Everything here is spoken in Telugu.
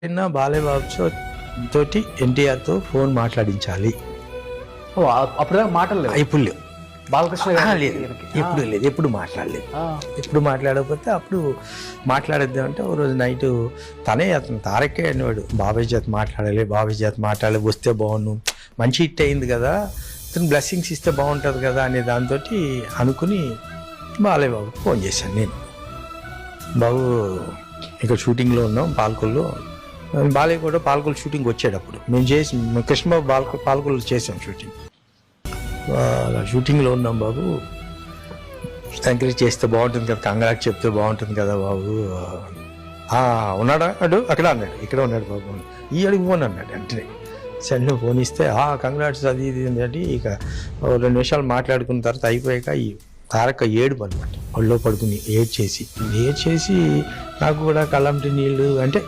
నిన్న బాలేబాబు తోటి ఎన్టీఆర్తో ఫోన్ మాట్లాడించాలి. అప్పుడు మాటలేదు. ఇప్పుడు లేవు. బాలకృష్ణ లేదు, ఎప్పుడు లేదు, ఎప్పుడు మాట్లాడలేదు. ఎప్పుడు మాట్లాడకపోతే అప్పుడు మాట్లాడేద్దామంటే ఓ రోజు నైట్ తనే అతను తారకే అనేవాడు, బాబాయ్ చేత మాట్లాడాలి, బాబాయ్ చేత మాట్లాడాలి, వస్తే బాగుండు, మంచి హిట్ అయింది కదా, ఇతను బ్లెస్సింగ్స్ ఇస్తే బాగుంటుంది కదా అనే దాంతో అనుకుని బాలయ్య బాబుకి ఫోన్ చేశాను. నేను బాబు ఇక్కడ షూటింగ్లో ఉన్నాం పాల్కొల్లో, బాలయ్య కూడా పాల్కొల్లు షూటింగ్ వచ్చేటప్పుడు మేము చేసి కృష్ణబాబు పాల్కొల్లు చేసాం షూటింగ్. అలా షూటింగ్లో ఉన్నాం బాబు, ఎంకరేజ్ చేస్తే బాగుంటుంది కదా, కంగ్రాట్ చెప్తే బాగుంటుంది కదా బాబు. ఉన్నాడా అడు అక్కడ అన్నాడు, ఇక్కడ ఉన్నాడు బాబు, ఈ అడుగు ఫోన్ అన్నాడు. వెంటనే సరే ఫోన్ ఇస్తే కంగ్రాట్స్ అది ఇది అంటే ఇక 2 నిమిషాలు మాట్లాడుకున్న తర్వాత అయిపోయాక ఈ తారక ఏడుపు అనమాట, ఒళ్ళో పడుకుని ఏడ్చేసి నాకు కూడా కళ్ళంటి నీళ్ళు అంటే